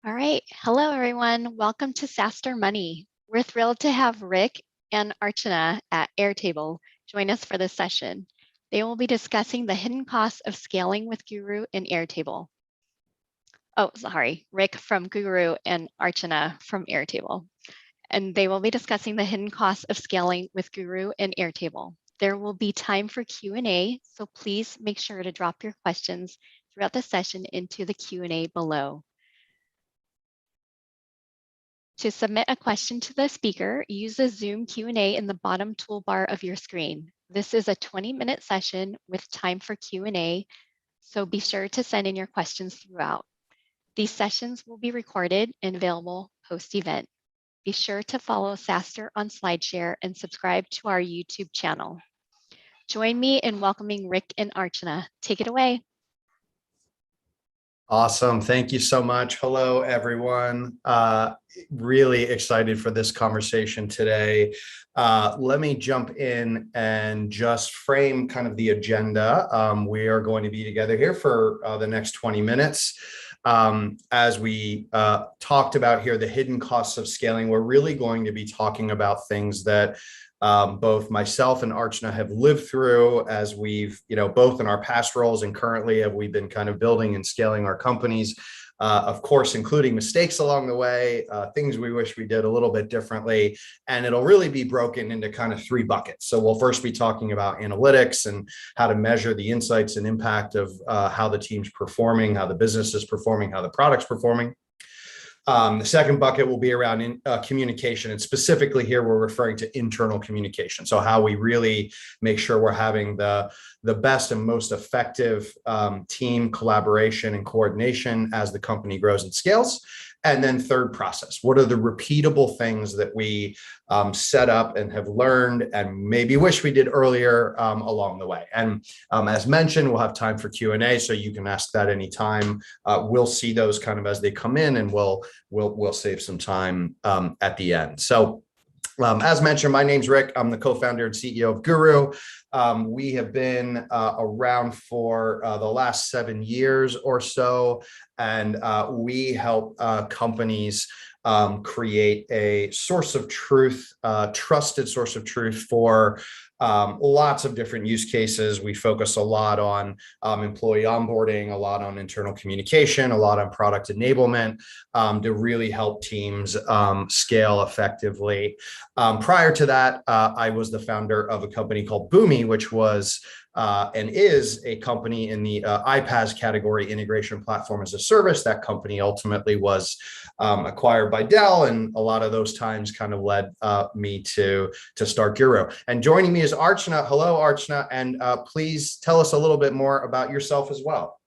All right. Hello, everyone. Welcome to SaaStr Money. We're thrilled to have Rick and Archana at Airtable join us for this session. They will be discussing the hidden costs of scaling with Guru and Airtable. Oh, sorry, Rick from Guru and Archana from Airtable. And they will be discussing the hidden costs of scaling with Guru and Airtable. There will be time for Q&A, so please make sure to drop your questions throughout the session into the Q&A below. To submit a question to the speaker, use the Zoom Q&A in the bottom toolbar of your screen. This is a 20-minute session with time for Q&A, so be sure to send in your questions throughout. These sessions will be recorded and available post-event. Be sure to follow SaaStr on SlideShare and subscribe to our YouTube channel. Join me in welcoming Rick and Archana. Take it away. Awesome. Thank you so much. Hello, everyone. Really excited for this conversation today. Let me jump in and just frame kind of the agenda. We are going to be together here for the next 20 minutes. As we talked about here, the hidden costs of scaling, we're really going to be talking about things that both myself and Archana have lived through as we've, both in our past roles and currently have we been kind of building and scaling our companies, of course, including mistakes along the way, things we wish we did a little bit differently. And it'll really be broken into kind of three buckets. So we'll first be talking about analytics and how to measure the insights and impact of how the team's performing, how the business is performing, how the product's performing. The second bucket will be around communication, and specifically here we're referring to internal communication. So how we really make sure we're having the best and most effective team collaboration and coordination as the company grows and scales. And then third, process. What are the repeatable things that we set up and have learned and maybe wish we did earlier along the way? And as mentioned, we'll have time for Q&A, so you can ask that anytime. We'll see those kind of as they come in, and we'll save some time at the end. So as mentioned, my name's Rick. I'm the co-founder and CEO of Guru. We have been around for the last 7 years or so, and we help companies create a source of truth, trusted source of truth for lots of different use cases. We focus a lot on employee onboarding, a lot on internal communication, a lot on product enablement to really help teams scale effectively. Prior to that, I was the founder of a company called Boomi, which was and is a company in the iPaaS category, integration platform as a service. That company ultimately was acquired by Dell, and a lot of those times kind of led me to start Guru. And joining me is Archana. Hello, Archana, and please tell us a little bit more about yourself as well.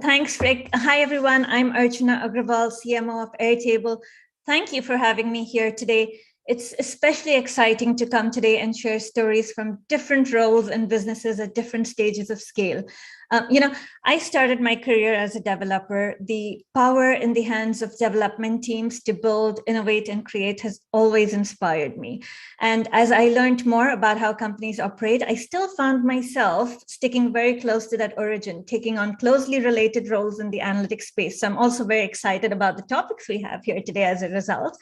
Thanks, Rick. Hi, everyone. I'm Archana Agrawal, CMO of Airtable. Thank you for having me here today. It's especially exciting to come today and share stories from different roles and businesses at different stages of scale. I started my career as a developer. The power in the hands of development teams to build, innovate, and create has always inspired me. And as I learned more about how companies operate, I still found myself sticking very close to that origin, taking on closely related roles in the analytics space. So I'm also very excited about the topics we have here today as a result.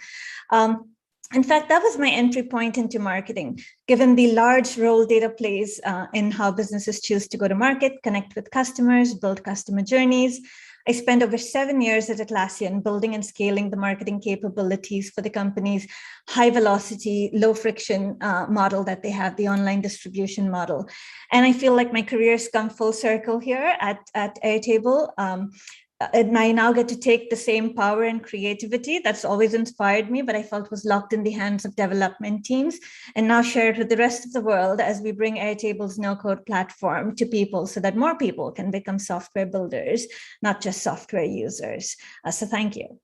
In fact, that was my entry point into marketing, given the large role data plays in how businesses choose to go to market, connect with customers, build customer journeys. I spent over 7 years at Atlassian building and scaling the marketing capabilities for the company's high velocity, low friction model that they have, the online distribution model. And I feel like my career's come full circle here at Airtable. And I now get to take the same power and creativity that's always inspired me, but I felt was locked in the hands of development teams, and now share it with the rest of the world as we bring Airtable's no-code platform to people so that more people can become software builders, not just software users. So thank you.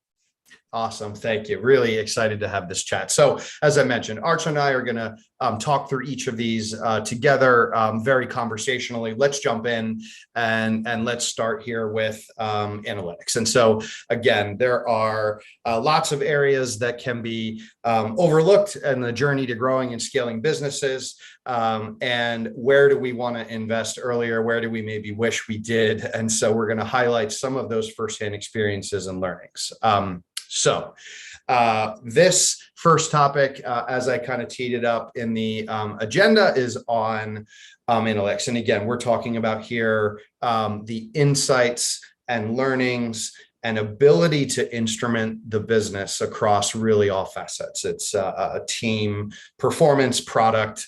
Awesome. Thank you. Really excited to have this chat. So as I mentioned, Arch and I are going to talk through each of these together very conversationally. Let's jump in and let's start here with analytics. And so again, there are lots of areas that can be overlooked in the journey to growing and scaling businesses. And where do we want to invest earlier? Where do we maybe wish we did? And so we're going to highlight some of those firsthand experiences and learnings. So this first topic, as I kind of teed it up in the agenda, is on analytics. And again, we're talking about here the insights and learnings and ability to instrument the business across really all facets. It's a team, performance, product,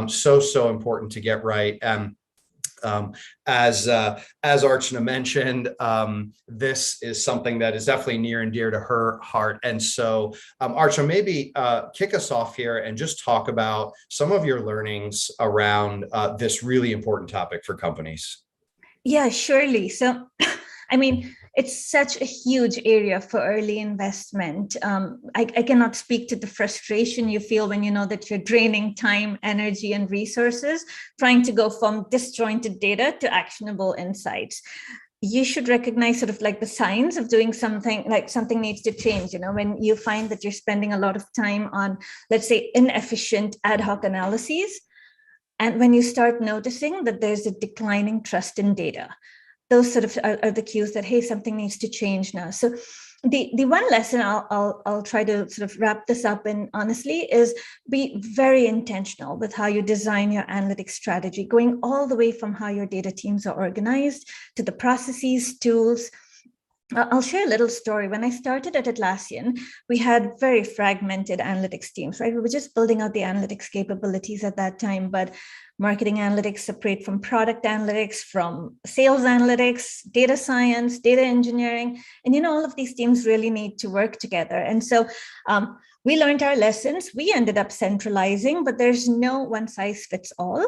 so important to get right. As Archana mentioned, this is something that is definitely near and dear to her heart. And so, Archana, maybe kick us off here and just talk about some of your learnings around this really important topic for companies. Yeah, surely. So, I mean, it's such a huge area for early investment. I cannot speak to the frustration you feel when you know that you're draining time, energy, and resources trying to go from disjointed data to actionable insights. You should recognize sort of like the signs of doing something, like something needs to change. You know, when you find that you're spending a lot of time on, let's say, inefficient ad hoc analyses, and when you start noticing that there's a declining trust in data. Those sort of are the cues that, hey, something needs to change now. So the one lesson I'll try to sort of wrap this up in honestly is be very intentional with how you design your analytics strategy, going all the way from how your data teams are organized to the processes, tools. I'll share a little story. When I started at Atlassian, we had very fragmented analytics teams, right? We were just building out the analytics capabilities at that time, but marketing analytics separate from product analytics, from sales analytics, data science, data engineering. And, you know, all of these teams really need to work together. And so we learned our lessons. We ended up centralizing, but there's no one size fits all.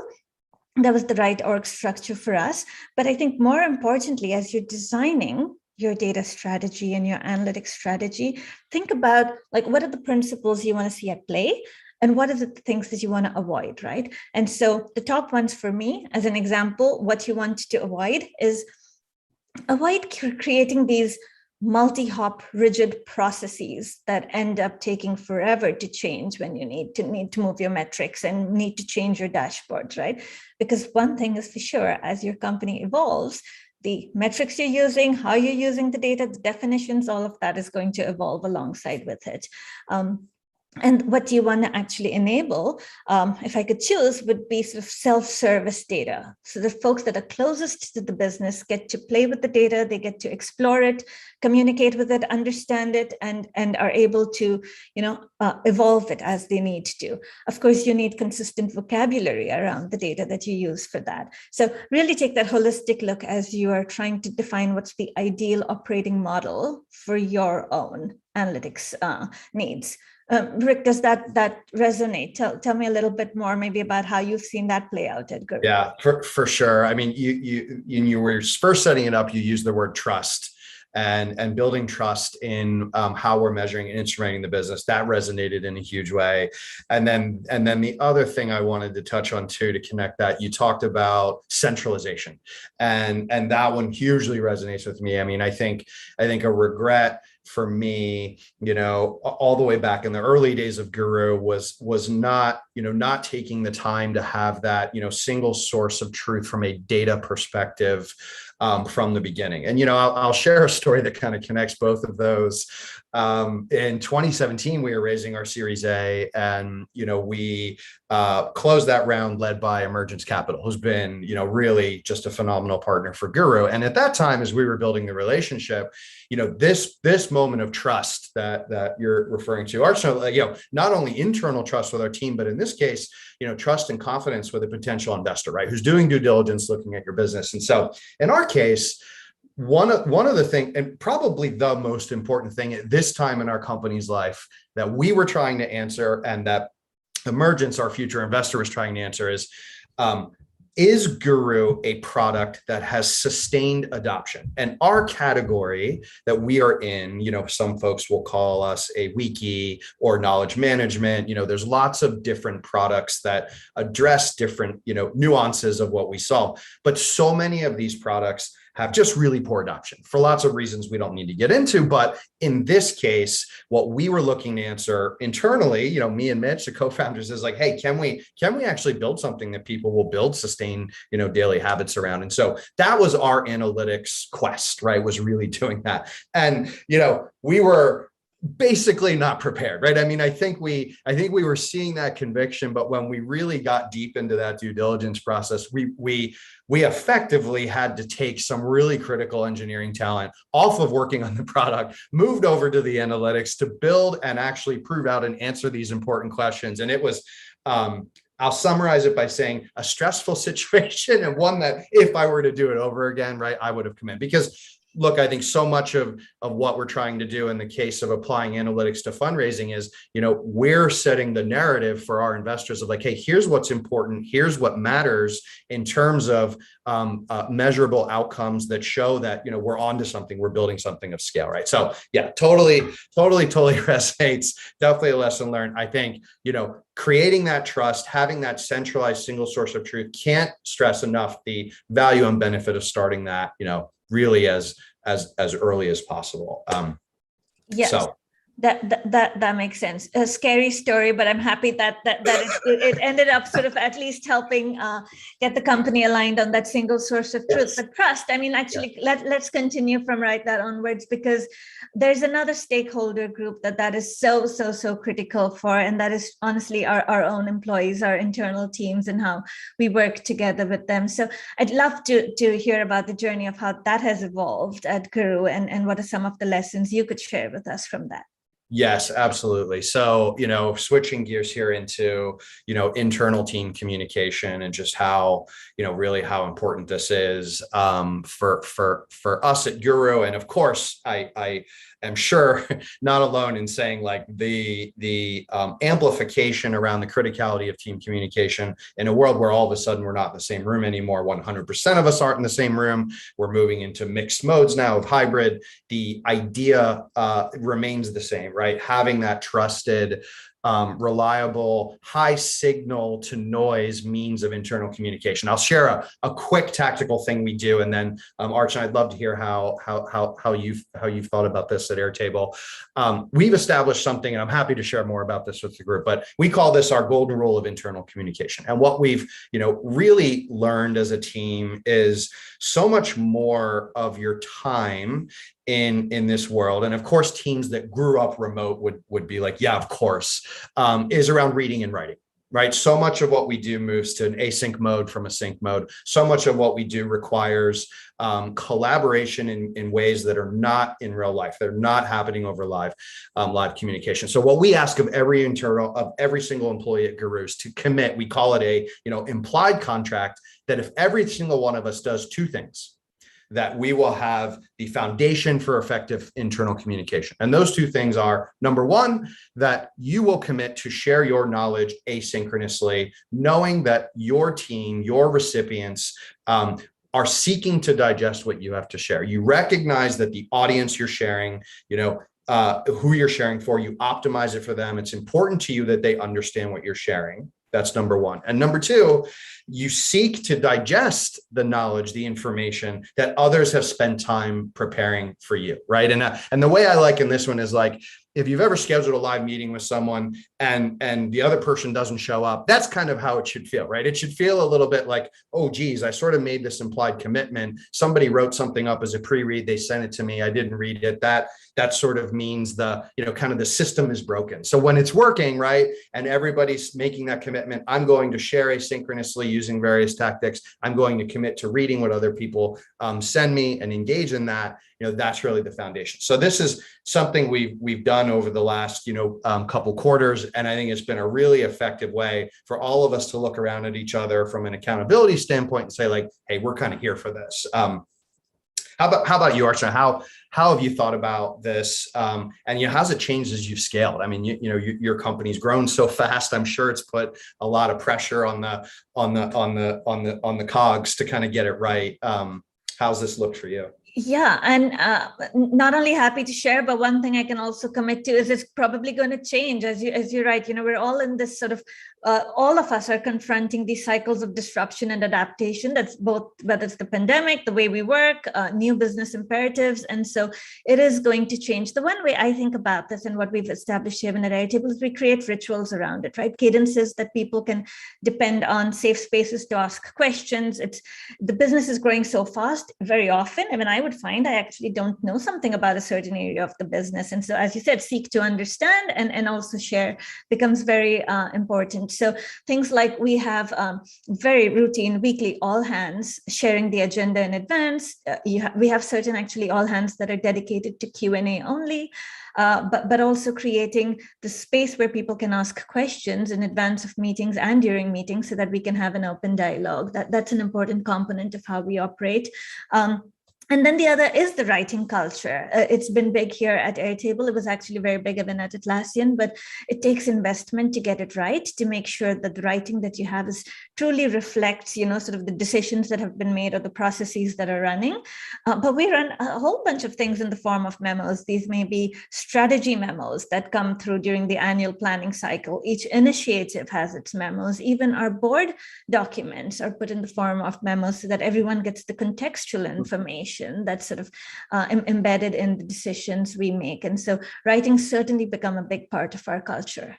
That was the right org structure for us. But I think more importantly, as you're designing your data strategy and your analytics strategy, think about like, what are the principles you want to see at play? And what are the things that you want to avoid, right? And so the top ones for me, as an example, what you want to avoid is creating these multi-hop rigid processes that end up taking forever to change when you need to move your metrics and need to change your dashboards, right? Because one thing is for sure, as your company evolves, the metrics you're using, how you're using the data, the definitions, all of that is going to evolve alongside with it. And what you want to actually enable, if I could choose, would be sort of self-service data. So the folks that are closest to the business get to play with the data, they get to explore it, communicate with it, understand it, and are able to, evolve it as they need to. Of course, you need consistent vocabulary around the data that you use for that. So really take that holistic look as you are trying to define what's the ideal operating model for your own analytics needs. Rick, does that resonate? Tell me a little bit more maybe about how you've seen that play out at Guru. Yeah, for sure. I mean, you were first setting it up, you used the word trust and building trust in how we're measuring and instrumenting the business. That resonated in a huge way. And then the other thing I wanted to touch on too, to connect that, you talked about centralization, and that one hugely resonates with me. I mean, I think a regret for me, all the way back in the early days of Guru was not taking the time to have that, single source of truth from a data perspective from the beginning. And, I'll share a story that kind of connects both of those. In 2017, we were raising our Series A, and, we closed that round led by Emergence Capital, who's been, really just a phenomenal partner for Guru. And at that time, as we were building the relationship, this moment of trust that you're referring to, Archana, not only internal trust with our team, but in this case, trust and confidence with a potential investor, right? Who's doing due diligence, looking at your business. And so in our case, one of the things, and probably the most important thing at this time in our company's life that we were trying to answer, and that Emergence, our future investor, was trying to answer, is is Guru a product that has sustained adoption? And our category that we are in, some folks will call us a wiki or knowledge management. There's lots of different products that address different, nuances of what we solve. But so many of these products have just really poor adoption for lots of reasons we don't need to get into. But in this case, what we were looking to answer internally, me and Mitch, the co-founders, is like, hey, can we actually build something that people will build sustain, daily habits around? And so that was our analytics quest, right? Was really doing that. And, we were basically not prepared, right? I mean, I think we were seeing that conviction, but when we really got deep into that due diligence process, we effectively had to take some really critical engineering talent off of working on the product, moved over to the analytics to build and actually prove out and answer these important questions. And it was, I'll summarize it by saying, a stressful situation, and one that if I were to do it over again, right, I would have come in. Because look, I think so much of what we're trying to do in the case of applying analytics to fundraising is, we're setting the narrative for our investors of like, hey, here's what's important. Here's what matters in terms of measurable outcomes that show that, we're onto something, we're building something of scale, right? So yeah, totally resonates. Definitely a lesson learned. I think, creating that trust, having that centralized single source of truth, can't stress enough the value and benefit of starting that, really as early as possible. Yes. So That makes sense. A scary story, but I'm happy that it ended up sort of at least helping get the company aligned on that single source of truth. Yes. But trust, I mean, actually, let's continue from right that onwards, because there's another stakeholder group that is so critical for, and that is honestly our own employees, our internal teams, and how we work together with them. So I'd love to hear about the journey of how that has evolved at Guru, and what are some of the lessons you could share with us from that. Yes, absolutely. So, switching gears here into, internal team communication and just how, really how important this is for us at Guru. And of course, I am sure not alone in saying like the amplification around the criticality of team communication in a world where all of a sudden we're not in the same room anymore. 100% of us aren't in the same room. We're moving into mixed modes now of hybrid. The idea remains the same, right? Having that trusted, reliable, high signal to noise means of internal communication. I'll share a quick tactical thing we do, and then Archana, I'd love to hear how you've thought about this at Airtable. We've established something, and I'm happy to share more about this with the group, but we call this our golden rule of internal communication. And what we've really learned as a team is so much more of your time in this world, and of course teams that grew up remote would be like, yeah, of course, is around reading and writing, right? So much of what we do moves to an async mode from a sync mode. So much of what we do requires collaboration in ways that are not in real life. They're not happening over live communication. So what we ask of every single employee at Guru is to commit. We call it a implied contract, that if every single one of us does two things, that we will have the foundation for effective internal communication. And those two things are, number one, that you will commit to share your knowledge asynchronously, knowing that your team, your recipients, are seeking to digest what you have to share. You recognize that the audience you're sharing, who you're sharing for, you optimize it for them. It's important to you that they understand what you're sharing. That's number one. And number two, you seek to digest the knowledge, the information that others have spent time preparing for you, right? And the way I liken this one is like, if you've ever scheduled a live meeting with someone and the other person doesn't show up, that's kind of how it should feel, right? It should feel a little bit like, oh, geez, I sort of made this implied commitment. Somebody wrote something up as a pre-read. They sent it to me. I didn't read it. That sort of means the system is broken. So when it's working, right, and everybody's making that commitment, I'm going to share asynchronously using various tactics. I'm going to commit to reading what other people send me and engage in that. That's really the foundation. So this is something we've done over the last couple quarters, and I think it's been a really effective way for all of us to look around at each other from an accountability standpoint and say like, hey, we're kind of here for this. How How about you, Archana? How have you thought about this? And how's it changed as you've scaled? I mean, your company's grown so fast. I'm sure it's put a lot of pressure on the cogs to kind of get it right. How's this look for you? Yeah, and not only happy to share, but one thing I can also commit to is it's probably going to change. As you're right, we're all in this sort of, all of us are confronting these cycles of disruption and adaptation. That's both, whether it's the pandemic, the way we work, new business imperatives. And so it is going to change. The one way I think about this and what we've established here in at Airtable is we create rituals around it, right? Cadences that people can depend on, safe spaces to ask questions. The business is growing so fast very often. I mean, I would find I actually don't know something about a certain area of the business. And so, as you said, seek to understand and also share becomes very important. So things like we have very routine weekly all hands sharing the agenda in advance. We have certain actually all hands that are dedicated to Q&A only. But also creating the space where people can ask questions in advance of meetings and during meetings so that we can have an open dialogue. That's an important component of how we operate. And then the other is the writing culture. It's been big here at Airtable. It was actually very big even at Atlassian, but it takes investment to get it right, to make sure that the writing that you have is truly reflects, sort of the decisions that have been made or the processes that are running. But we run a whole bunch of things in the form of memos. These may be strategy memos that come through during the annual planning cycle. Each initiative has its memos. Even our board documents are put in the form of memos so that everyone gets the contextual information that's sort of embedded in the decisions we make. And so writing certainly become a big part of our culture.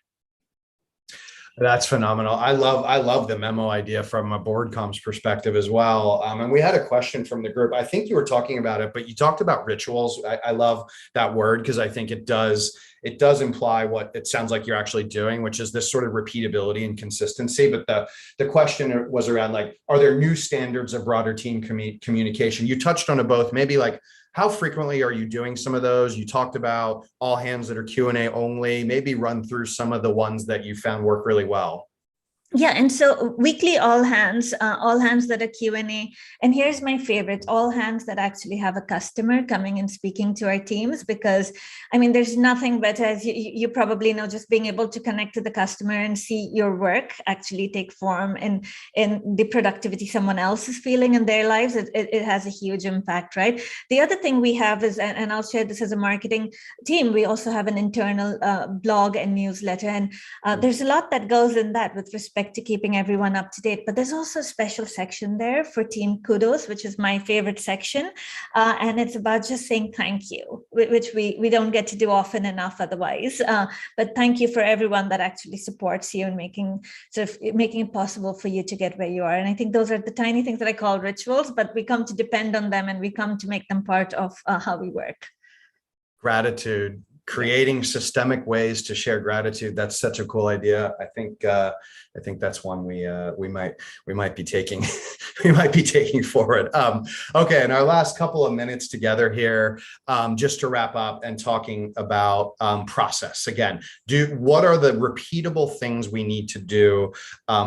That's phenomenal. I love the memo idea from a board comms perspective as well. And we had a question from the group. I think you were talking about it, but you talked about rituals. I love that word because I think it does imply what it sounds like you're actually doing, which is this sort of repeatability and consistency. But the question was around, like, are there new standards of broader team communication? You touched on it both. Maybe like, how frequently are you doing some of those? You talked about all hands that are Q&A only. Maybe run through some of the ones that you found work really well. Yeah, and so weekly all hands that are Q&A. And here's my favorite, all hands that actually have a customer coming and speaking to our teams, because I mean, there's nothing better, as you probably know, just being able to connect to the customer and see your work actually take form in the productivity someone else is feeling in their lives. It has a huge impact, right? The other thing we have is, and I'll share this as a marketing team, we also have an internal blog and newsletter. And there's a lot that goes in that with respect to keeping everyone up to date, but there's also a special section there for team kudos, which is my favorite section, and it's about just saying thank you, which we don't get to do often enough otherwise. But thank you for everyone that actually supports you and making it possible for you to get where you are. And I think those are the tiny things that I call rituals, but we come to depend on them and we come to make them part of how we work. Gratitude. Creating systemic ways to share gratitude. That's such a cool idea. I think that's one we might be taking forward. Okay, in our last couple of minutes together here, just to wrap up and talking about process again. What are the repeatable things we need to do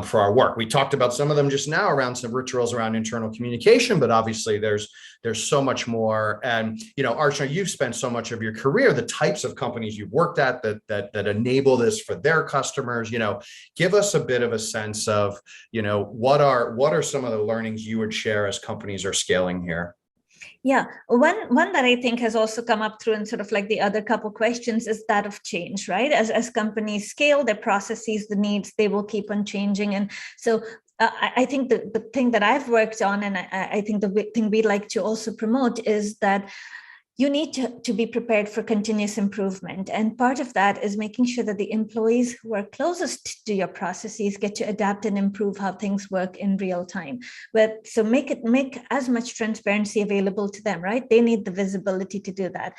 for our work? We talked about some of them just now around some rituals around internal communication, but obviously there's so much more. And Archana, you've spent so much of your career, the types of companies you've worked at that enable this for their customers. Give us a bit of a sense of what are some of the learnings you would share as companies are scaling here. Yeah, one that I think has also come up through and sort of like the other couple questions is that of change, right? As companies scale their processes, the needs, they will keep on changing. And so I think the thing that I've worked on, and I think the thing we'd like to also promote, is that you need to be prepared for continuous improvement. And part of that is making sure that the employees who are closest to your processes get to adapt and improve how things work in real time. So make as much transparency available to them, right? They need the visibility to do that.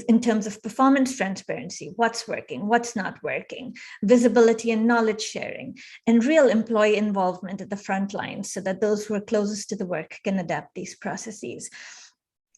In terms of performance transparency, what's working, what's not working, visibility and knowledge sharing, and real employee involvement at the front line so that those who are closest to the work can adapt these processes.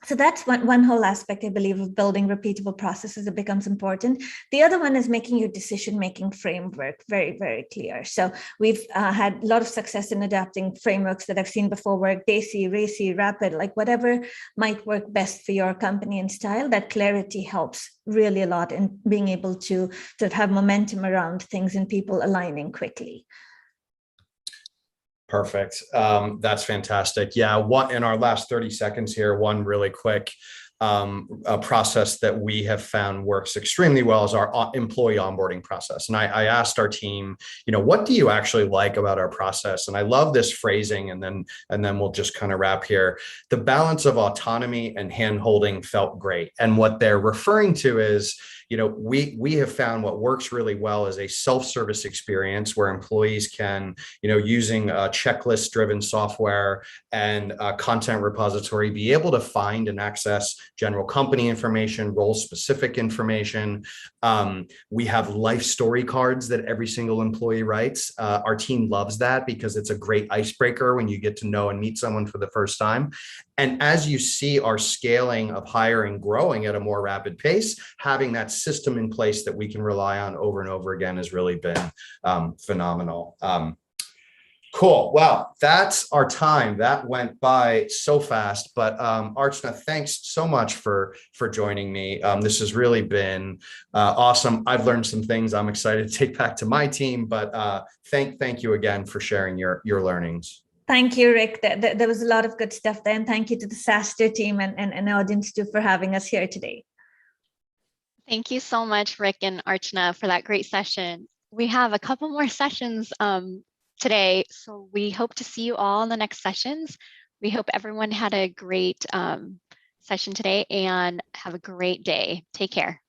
So that's one whole aspect, I believe, of building repeatable processes that becomes important. The other one is making your decision-making framework very, very clear. So we've had a lot of success in adapting frameworks that I've seen before, work DAISY, RACY, Rapid, like whatever might work best for your company and style. That clarity helps really a lot in being able to have momentum around things and people aligning quickly. Perfect. That's fantastic. Yeah, in our last 30 seconds here, one really quick a process that we have found works extremely well is our employee onboarding process. And I asked our team, what do you actually like about our process? And I love this phrasing, and then we'll just kind of wrap here. The balance of autonomy and hand-holding felt great. And what they're referring to is, we have found what works really well is a self-service experience where employees can, using checklist-driven software and content repository, be able to find and access general company information, role-specific information. We have life story cards that every single employee writes. Our team loves that because it's a great icebreaker when you get to know and meet someone for the first time. And as you see our scaling of hiring growing at a more rapid pace, having that system in place that we can rely on over and over again has really been phenomenal. Cool. Well, that's our time. That went by so fast. But Archana, thanks so much for joining me. This has really been awesome. I've learned some things I'm excited to take back to my team. But thank you again for sharing your learnings. Thank you, Rick. There was a lot of good stuff there. And thank you to the SaaStr team and audience too for having us here today. Thank you so much, Rick and Archana, for that great session. We have a couple more sessions today, so we hope to see you all in the next sessions. We hope everyone had a great session today and have a great day. Take care.